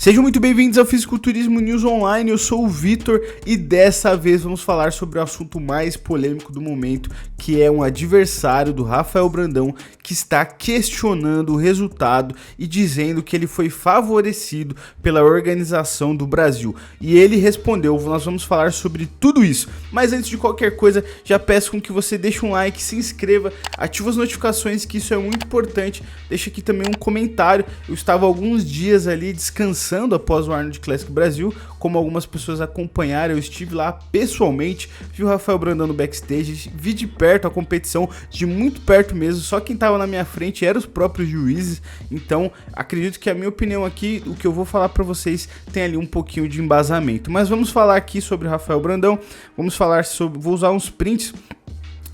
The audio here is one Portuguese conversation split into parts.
Sejam muito bem-vindos ao Fisiculturismo News Online, eu sou o Vitor e dessa vez vamos falar sobre o assunto mais polêmico do momento, que é um adversário do Rafael Brandão que está questionando o resultado e dizendo que ele foi favorecido pela organização do Brasil. E ele respondeu, nós vamos falar sobre tudo isso, mas antes de qualquer coisa, já peço com que você deixe um like, se inscreva, ative as notificações, que isso é muito importante, deixa aqui também um comentário. Eu estava alguns dias ali descansando após o Arnold Classic Brasil, como algumas pessoas acompanharam, eu estive lá pessoalmente, vi o Rafael Brandão no backstage, vi de perto a competição, de muito perto mesmo, só quem estava na minha frente eram os próprios juízes, então acredito que a minha opinião aqui, o que eu vou falar para vocês, tem ali um pouquinho de embasamento, mas vamos falar aqui sobre o Rafael Brandão, vamos falar sobre, vou usar uns prints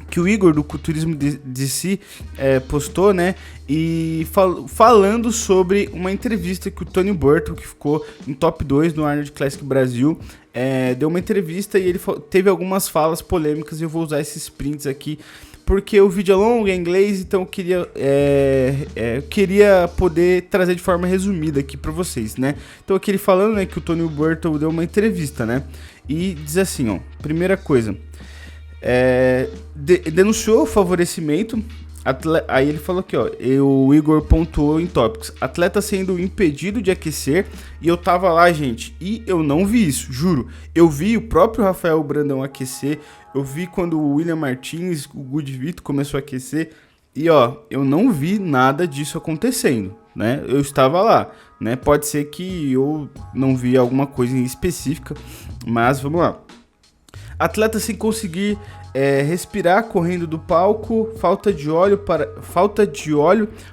que o Igor do Culturismo DC postou, né, e falando sobre uma entrevista que o Tony Burton, que ficou em top 2 no Arnold Classic Brasil, deu uma entrevista e ele teve algumas falas polêmicas e eu vou usar esses prints aqui, porque o vídeo é longo, é em inglês, então eu queria poder trazer de forma resumida aqui para vocês, né. Então aqui ele falando, né, que o Tony Burton deu uma entrevista, né, e diz assim, ó, primeira coisa... denunciou o favorecimento. Aí ele falou aqui, ó, o Igor pontuou em tópicos: atleta sendo impedido de aquecer. E eu tava lá, gente, e eu não vi isso, juro. Eu vi o próprio Rafael Brandão aquecer. Eu vi quando o William Martins, o Good Vito começou a aquecer. E ó, eu não vi nada disso acontecendo, né? Eu estava lá, né? Pode ser que eu não vi alguma coisa em específica, mas vamos lá. Atleta sem conseguir respirar correndo do palco, falta de óleo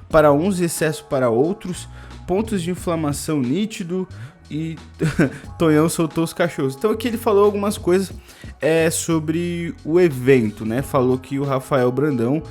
para uns e excesso para outros, pontos de inflamação nítido e Tonhão soltou os cachorros. Então aqui ele falou algumas coisas sobre o evento, né? Falou que o Rafael Brandão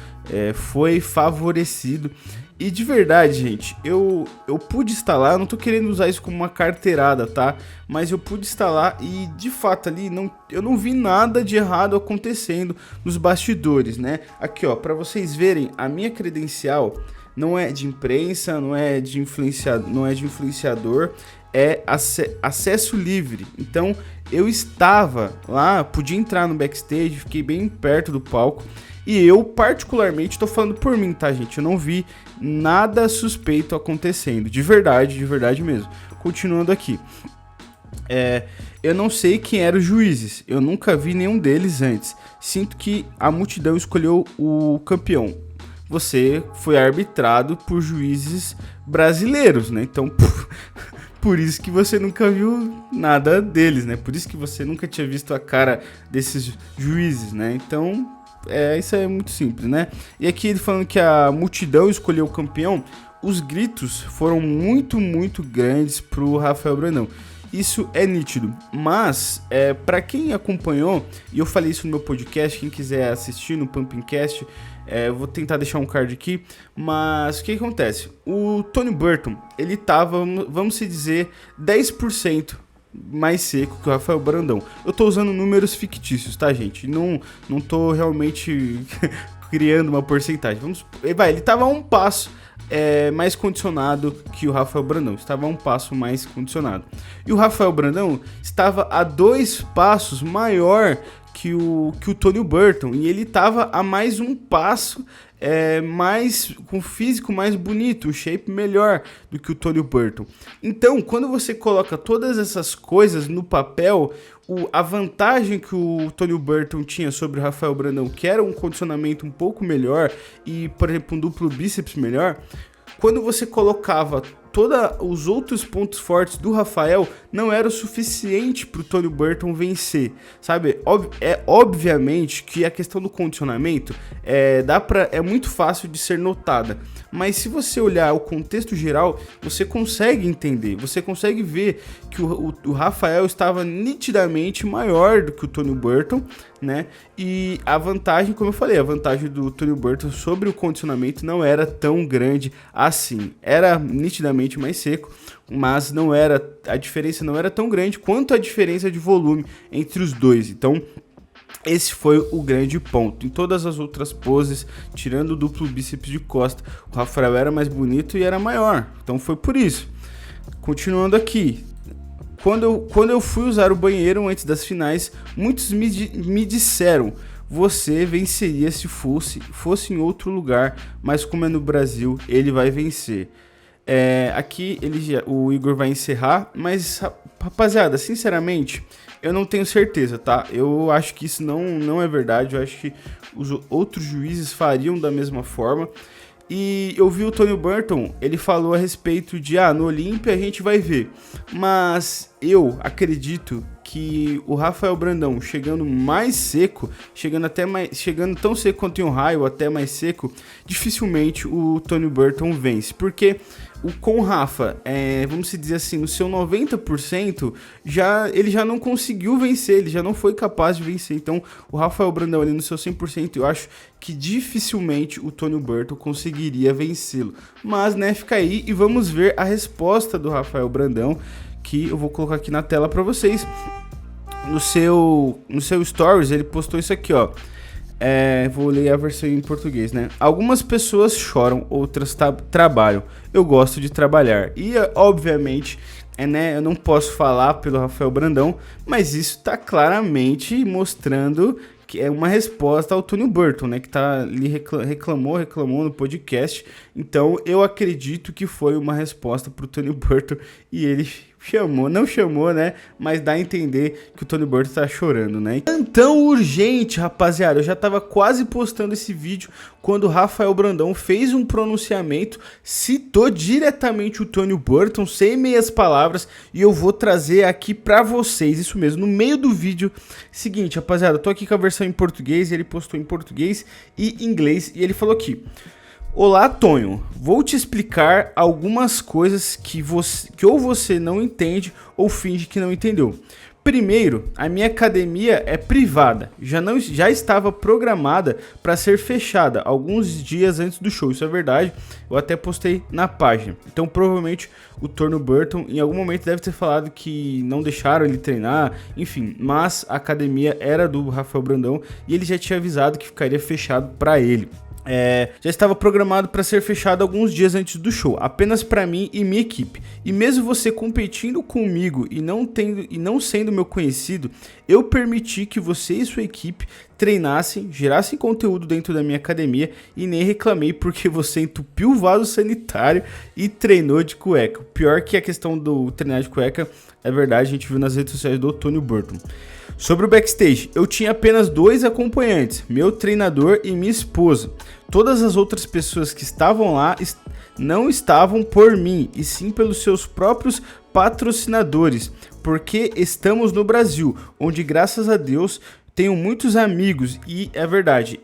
foi favorecido. E de verdade, gente, eu pude estar lá, eu não tô querendo usar isso como uma carteirada, tá? Mas eu pude estar lá e, de fato, ali eu não vi nada de errado acontecendo nos bastidores, né? Aqui, ó, pra vocês verem, a minha credencial não é de imprensa, não é de influenciador, é acesso livre. Então, eu estava lá, podia entrar no backstage, fiquei bem perto do palco. E eu, particularmente, tô falando por mim, tá, gente? Eu não vi nada suspeito acontecendo. De verdade mesmo. Continuando aqui. Eu não sei quem eram os juízes. Eu nunca vi nenhum deles antes. Sinto que a multidão escolheu o campeão. Você foi arbitrado por juízes brasileiros, né? Então, por isso que você nunca viu nada deles, né? Por isso que você nunca tinha visto a cara desses juízes, né? Então... isso é muito simples, né? E aqui ele falando que a multidão escolheu o campeão, os gritos foram muito grandes pro Rafael Brandão. Isso é nítido, mas para quem acompanhou, e eu falei isso no meu podcast, quem quiser assistir no Pumpingcast, vou tentar deixar um card aqui, mas o que acontece? O Tony Burton, ele tava, vamos se dizer, 10% mais seco que o Rafael Brandão. Eu tô usando números fictícios, tá, gente? Não tô realmente criando uma porcentagem. Ele tava a um passo mais condicionado que o Rafael Brandão. Estava a um passo mais condicionado. E o Rafael Brandão estava a 2 passos maior que o Tony Burton. E ele estava a mais um passo mais com físico mais bonito, um shape melhor do que o Tony Burton. Então, quando você coloca todas essas coisas no papel, a vantagem que o Tony Burton tinha sobre o Rafael Brandão, que era um condicionamento um pouco melhor e, por exemplo, um duplo bíceps melhor, quando você colocava todos os outros pontos fortes do Rafael, não era o suficiente para o Tony Burton vencer, sabe? Obviamente que a questão do condicionamento é muito fácil de ser notada, mas se você olhar o contexto geral, você consegue entender, você consegue ver que o Rafael estava nitidamente maior do que o Tony Burton, né? E a vantagem, como eu falei, a vantagem do Tony Burton sobre o condicionamento não era tão grande assim, era nitidamente mais seco, mas a diferença não era tão grande quanto a diferença de volume entre os dois. Então esse foi o grande ponto. Em todas as outras poses, tirando o duplo bíceps de costa, o Rafael era mais bonito e era maior, então foi por isso. Continuando aqui. Quando eu fui usar o banheiro antes das finais, muitos me disseram: você venceria se fosse em outro lugar, mas como é no Brasil, ele vai vencer. Aqui o Igor vai encerrar, mas rapaziada, sinceramente, eu não tenho certeza, tá? Eu acho que isso não é verdade, eu acho que os outros juízes fariam da mesma forma. E eu vi o Tony Burton, ele falou a respeito de, no Olímpia a gente vai ver. Mas eu acredito que o Rafael Brandão chegando mais seco, chegando tão seco quanto em Ohio, até mais seco, dificilmente o Tony Burton vence. Porque com o Rafa, vamos dizer assim, no seu 90%, ele já não conseguiu vencer, ele já não foi capaz de vencer. Então, o Rafael Brandão ali no seu 100%, eu acho que dificilmente o Tony Burton conseguiria vencê-lo. Mas, fica aí e vamos ver a resposta do Rafael Brandão, que eu vou colocar aqui na tela para vocês. No seu stories, ele postou isso aqui, ó. Vou ler a versão em português, né? Algumas pessoas choram, outras trabalham. Eu gosto de trabalhar. E, obviamente, eu não posso falar pelo Rafael Brandão, mas isso tá claramente mostrando que é uma resposta ao Tony Burton, né? Que tá ali reclamou no podcast. Então, eu acredito que foi uma resposta pro Tony Burton e ele não chamou, né? Mas dá a entender que o Tony Burton tá chorando, né? Então, urgente, rapaziada. Eu já tava quase postando esse vídeo quando o Rafael Brandão fez um pronunciamento, citou diretamente o Tony Burton, sem meias palavras, e eu vou trazer aqui pra vocês, isso mesmo, no meio do vídeo. Seguinte, rapaziada, eu tô aqui com a versão em português, ele postou em português e inglês, e ele falou aqui: olá, Tonho, vou te explicar algumas coisas que ou você não entende ou finge que não entendeu. Primeiro, a minha academia é privada, já estava programada para ser fechada alguns dias antes do show, isso é verdade, eu até postei na página. Então provavelmente o Tony Burton em algum momento deve ter falado que não deixaram ele treinar, enfim, mas a academia era do Rafael Brandão e ele já tinha avisado que ficaria fechado para ele. Já estava programado para ser fechado alguns dias antes do show, apenas para mim e minha equipe. E mesmo você competindo comigo e não sendo meu conhecido, eu permiti que você e sua equipe treinassem, gerassem conteúdo dentro da minha academia e nem reclamei porque você entupiu o vaso sanitário e treinou de cueca. Pior que a questão do treinar de cueca, é verdade, a gente viu nas redes sociais do Tony Burton. Sobre o backstage, eu tinha apenas 2 acompanhantes, meu treinador e minha esposa. Todas as outras pessoas que estavam lá não estavam por mim, e sim pelos seus próprios patrocinadores, porque estamos no Brasil, onde graças a Deus tenho muitos amigos, e é verdade,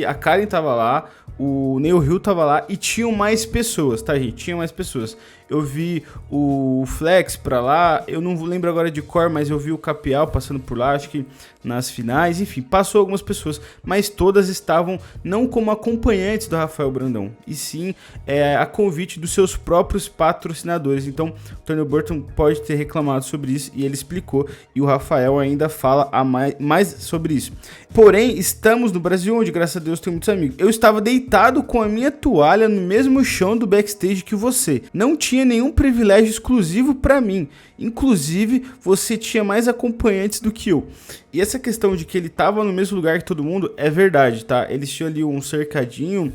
a Karen tava lá, o Neil Hill tava lá e tinham mais pessoas, tá, gente? Tinha mais pessoas. Eu vi o Flex pra lá, eu não lembro agora de cor, mas eu vi o Capial passando por lá, acho que nas finais, enfim, passou algumas pessoas, mas todas estavam não como acompanhantes do Rafael Brandão, e sim a convite dos seus próprios patrocinadores. Então, o Tony Burton pode ter reclamado sobre isso e ele explicou, e o Rafael ainda fala mais sobre isso. Porém, estamos no Brasil, onde graças a Deus tenho muitos amigos. Eu estava deitado com a minha toalha no mesmo chão do backstage que você. Não tinha nenhum privilégio exclusivo para mim. Inclusive, você tinha mais acompanhantes do que eu. E essa questão de que ele tava no mesmo lugar que todo mundo é verdade, tá? Eles tinham ali um cercadinho,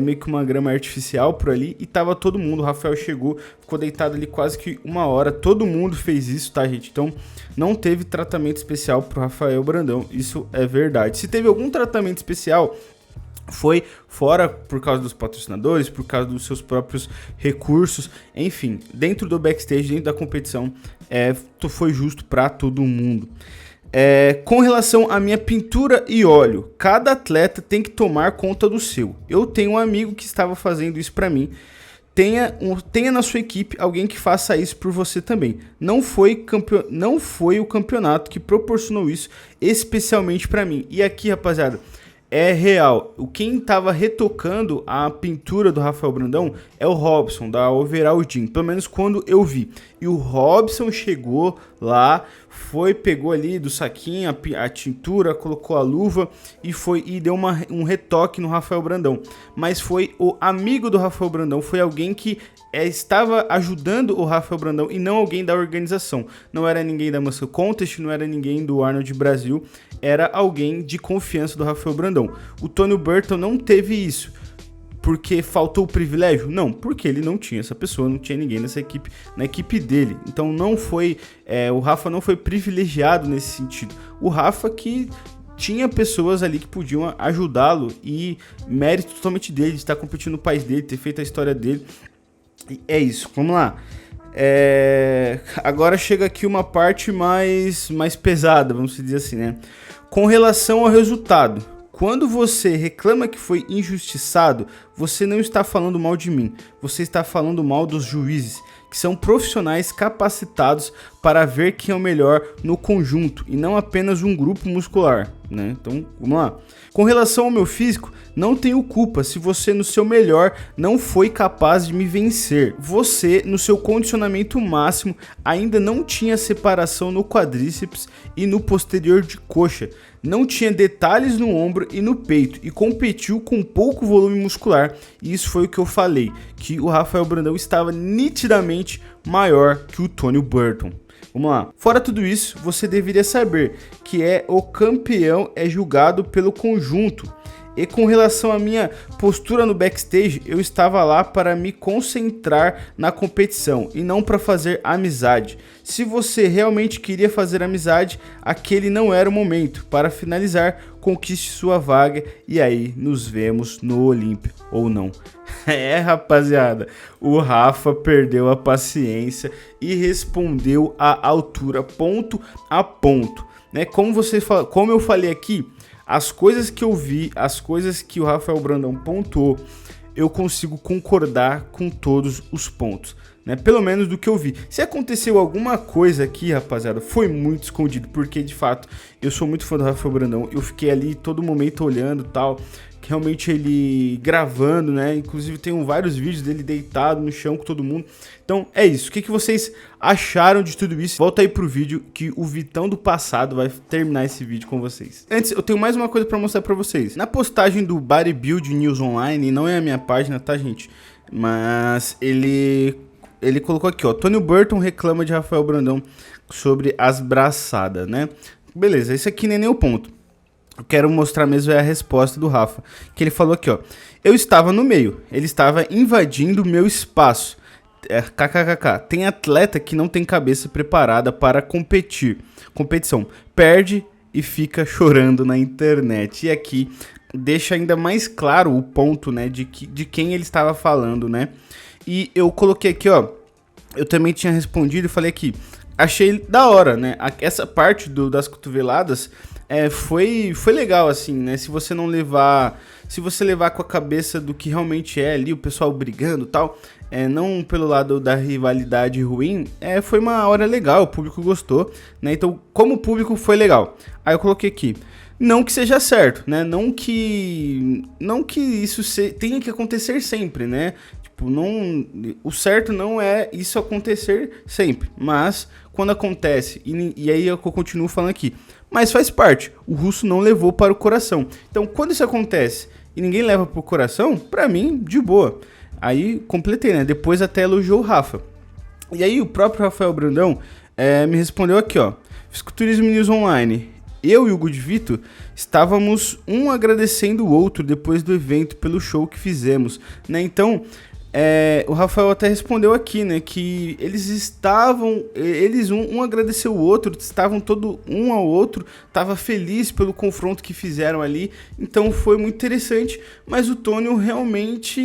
meio que uma grama artificial por ali, e tava todo mundo. O Rafael chegou, ficou deitado ali quase que 1 hora. Todo mundo fez isso, tá, gente? Então, não teve tratamento especial pro Rafael Brandão. Isso é verdade. Se teve algum tratamento especial, foi fora por causa dos patrocinadores, por causa dos seus próprios recursos, enfim, dentro do backstage, dentro da competição, foi justo para todo mundo. Com relação à minha pintura e óleo, cada atleta tem que tomar conta do seu. Eu tenho um amigo que estava fazendo isso para mim. Tenha na sua equipe alguém que faça isso por você também. Não foi o campeonato que proporcionou isso especialmente para mim. E aqui, rapaziada, é real. Quem tava retocando a pintura do Rafael Brandão é o Robson, da Overall Gym, pelo menos quando eu vi. E o Robson chegou lá, foi, pegou ali do saquinho a tintura, colocou a luva e deu um retoque no Rafael Brandão. Mas foi o amigo do Rafael Brandão, foi alguém que estava ajudando o Rafael Brandão e não alguém da organização. Não era ninguém da Muscle Contest, não era ninguém do Arnold Brasil, era alguém de confiança do Rafael Brandão. O Tony Burton não teve isso. Porque faltou o privilégio? Não, porque ele não tinha essa pessoa, não tinha ninguém nessa equipe, na equipe dele. Então não foi, o Rafa não foi privilegiado nesse sentido. O Rafa que tinha pessoas ali que podiam ajudá-lo e mérito totalmente dele, de estar competindo no país dele, ter feito a história dele. E é isso, vamos lá. Agora chega aqui uma parte mais pesada, vamos dizer assim, né? Com relação ao resultado. Quando você reclama que foi injustiçado, você não está falando mal de mim, você está falando mal dos juízes, que são profissionais capacitados para ver quem é o melhor no conjunto e não apenas um grupo muscular, né? Então, vamos lá. Com relação ao meu físico, não tenho culpa se você no seu melhor não foi capaz de me vencer. Você, no seu condicionamento máximo, ainda não tinha separação no quadríceps e no posterior de coxa. Não tinha detalhes no ombro e no peito e competiu com pouco volume muscular. E isso foi o que eu falei, que o Rafael Brandão estava nitidamente maior que o Tony Burton. Vamos lá. Fora tudo isso, você deveria saber que o campeão é julgado pelo conjunto. E com relação à minha postura no backstage, eu estava lá para me concentrar na competição e não para fazer amizade. Se você realmente queria fazer amizade, aquele não era o momento. Para finalizar, conquiste sua vaga e aí nos vemos no Olímpia ou não. Rapaziada, o Rafa perdeu a paciência e respondeu à altura, ponto a ponto, né? Como eu falei aqui, as coisas que eu vi, as coisas que o Rafael Brandão pontuou, eu consigo concordar com todos os pontos, né? Pelo menos do que eu vi. Se aconteceu alguma coisa aqui, rapaziada, foi muito escondido, porque de fato eu sou muito fã do Rafael Brandão. Eu fiquei ali todo momento olhando e tal, realmente ele gravando, né? Inclusive tem vários vídeos dele deitado no chão com todo mundo. Então é isso. O que vocês acharam de tudo isso? Volta aí pro vídeo que o Vitão do passado vai terminar esse vídeo com vocês. Antes, eu tenho mais uma coisa pra mostrar pra vocês. Na postagem do Bodybuild News Online, não é a minha página, tá, gente? Mas ele colocou aqui, ó. Tony Burton reclama de Rafael Brandão sobre as braçadas, né? Beleza, isso aqui nem o ponto. Eu quero mostrar mesmo a resposta do Rafa, que ele falou aqui, ó. Eu estava no meio, ele estava invadindo o meu espaço. KKKK. Tem atleta que não tem cabeça preparada para competição. Perde e fica chorando na internet. E aqui deixa ainda mais claro o ponto, né, de quem ele estava falando, né? E eu coloquei aqui, ó. Eu também tinha respondido e falei aqui. Achei da hora, né? Essa parte das cotoveladas foi legal, assim, né? Se você levar com a cabeça do que realmente é ali, o pessoal brigando e tal, não pelo lado da rivalidade ruim, foi uma hora legal, o público gostou, né? Então, como o público foi legal. Aí eu coloquei aqui. Não que seja certo, né? Não que isso tenha que acontecer sempre, né? Tipo, o certo não é isso acontecer sempre, mas quando acontece, e aí eu continuo falando aqui, mas faz parte, o russo não levou para o coração. Então, quando isso acontece e ninguém leva para o coração, pra mim, de boa. Aí, completei, né? Depois até elogiou o Rafa. E aí, o próprio Rafael Brandão me respondeu aqui, ó. Fisiculturismo News Online. Eu e o Gudvito estávamos um agradecendo o outro depois do evento pelo show que fizemos, né? Então, o Rafael até respondeu aqui, né, que um agradeceu o outro, estavam todo um ao outro, tava feliz pelo confronto que fizeram ali, então foi muito interessante, mas o Tony realmente,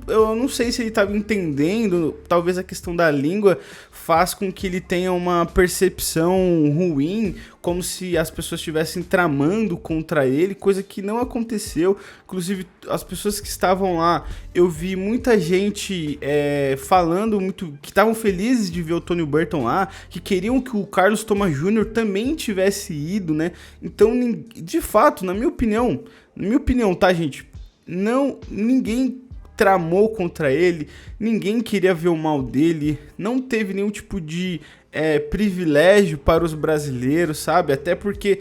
eu não sei se ele estava entendendo, talvez a questão da língua faz com que ele tenha uma percepção ruim, como se as pessoas estivessem tramando contra ele, coisa que não aconteceu. Inclusive, as pessoas que estavam lá, eu vi muita gente falando muito, que estavam felizes de ver o Tony Burton lá, que queriam que o Carlos Thomas Jr. também tivesse ido, né? Então, de fato, na minha opinião, tá, gente? Ninguém tramou contra ele, ninguém queria ver o mal dele, não teve nenhum tipo de privilégio para os brasileiros, sabe? Até porque